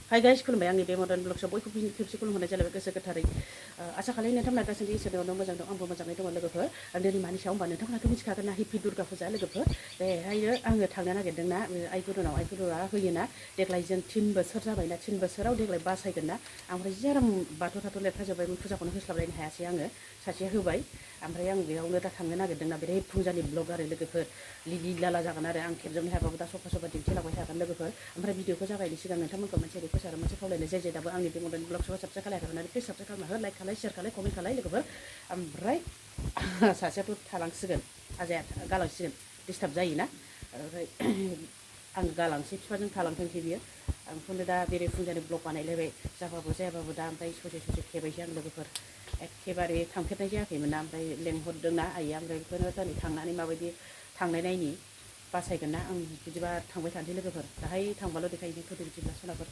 Hi guys खुलुमबाय आंनि बे मडार्न ब्लग्सआव बयखौबो फिन खेबसे खुलुमहरनाय जालायबाय गोसो गोथारै आसा खालामो नोंथांमोना गासैबो इसोरनि अननायाव मोजां दं आंबो मोजाङै दङ लोगोफोर दिनै मानि सायाव होनबा नोंथांमोनाथ' मिथिखागोन ना हेपि दुर्गा फुजा लोगोफोर बेहायो आङो थांनो नागिरदोंना आइ गुरुआ होयोना देग्लाय जों 3 बोसोर जाबायना 3 बोसोराव देग्लाय बासायगोन ना ओमफ्राय जि आराम बाथौ थाथ' लेरखाजोब्बायमोन फुजाखौनो होस्लाबलायनो हायासै आङो सासेया होबाय ओमफ्राय आं बेयावनो दा थांनो नागिरदोंना बिराद फुंजानि ब्लग आरो लोगोफोर लिलि लाला जागोन आरो आं खेबजोबनो हायाबाबो दा सफा दिन्थिलांबाय थागोन लोगोफोर ओमफ्राय भिडिअखौ जागायनो सिगां नोंथांमोनखौ मोनसे रिक्वेस्ट आरो मोनसे खावलायनाय जाय दाबो आंनि बे मडार्न ब्लग्सखौ साबस्क्राइब खालायाखै होननानै प्लिज साबस्क्राइब खालामना हो लाइक खालाय शेयार खालाय कमेन्ट खालाय लोगोफोर ओमफ्राय सासेयाथ' थालांसिगोन आजाया गालांसिगोन डिस्टार्ब जायोना ओमफ्राय आं गालांसै बिफाजों थालांथोंसै बियो आंखौनो दा बेरे फुंजानि ब्लग बानायलायबाय जाबाबो जायाबाबो दा ओमफ्राय ससे खेबायसै आं लोगोफोर एखेबारे थांफेरनाय जायाखैमोन ना ओमफ्राय लेंहरदोंना आइया ओमफ्राय बेखौनो दिनै थांनानै माबायदि थांनाय नायनि बासायगोन ना आं बिदिबा थांबाय थानोसै लोगोफोर दाहाय थांबाल' देखायनो फैदो बिदिब्ला सनाफोर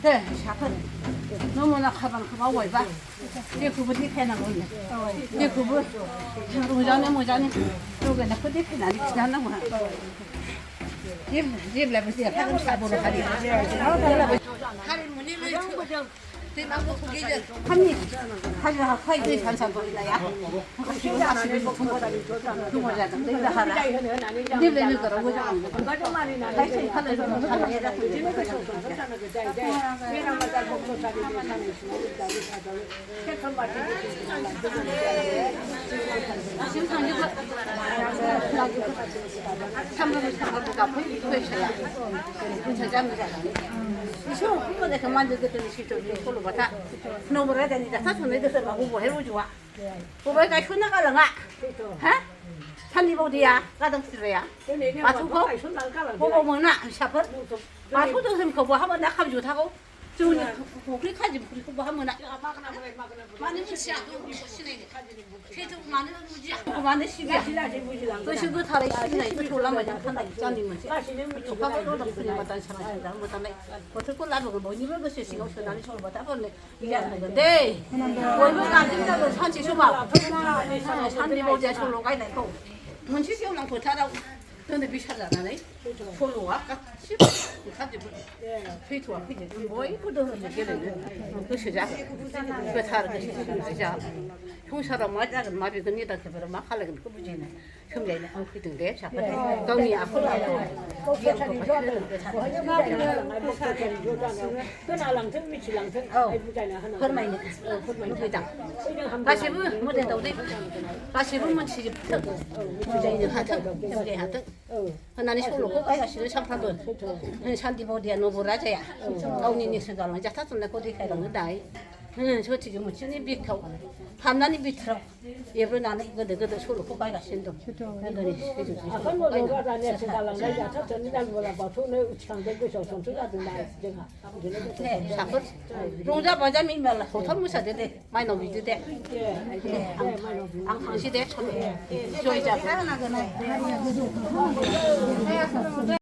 네, 샤픈 너무나 가방 와봐. 내 그분 대패나고 있네. 내 그분 모자네. 저게 나 그때 패나니 지나나 뭐. 집 라면서 하는 사보러 가리. 할머니 왜 대망고 소개제 한입 하자 화이트 산산 보이나야? 부모자도 내가 하라. 집에는 그러고 좀 많이 나. 다시 하늘에서 하늘에다 집에 가서 nomornya dan tidak satu nih dasar aku boleh lucu ah, boleh kayak mana kalau nggak, hah? 산리바우디야 가정스러야 바투고 보고 뭐나 샤퍼 바투 도슴 거부 하면 나 감주 타고 저기 고크리까지 그리고 뭐 하면 나 많이 무시야 무시네 계속 많이 무지야 많이 시비야 또 시부 타래 시비네 또 졸라만 한다 있잖니면 조카가 또 그냥 마단 사람이다 못하네 어떻게 나도 뭐 이걸 것이 신경 써 나는 저걸 못 하겠네 이게 안 되는데 월급 안 된다고 산지 줘봐 산리바우디야 저로 가야 되고 문치 시험랑 못하라고 근데 비싸잖아네. 소요와 같이 가지 페이트와 그지. 뭐 이쁘도 얘기는 그 시작. 그 사람 그 시작. 형사람 맞아 말이 그니다 그거를 막 하려고 그 부지네. 흠내는 안 그던데 자꾸 동이 앞으로 하고. 그러면 그러면 가시면 못해도 돼. 가시면 문치 부자인 하든 부자인 하든 나는 솔로 고가야 싫어 참파도 산디보디야 노보라자야 가운이 있어도 자 타선나 고디 가는 다이 저 지금 무슨이 비켜 판단이 비트라 예불 나는 이거 너도 솔로 고가야 신도 그러더니 해주지 아까 뭐 너가 안에 생각하는 거 자, 전에 잘 몰라 봐. 돈을 창대 그 정주라도 나 제가. 네, 사건 롱자 바자미 말라 호텔 무사되대 많이 넘기대 안 강시대 저희자 하나 그네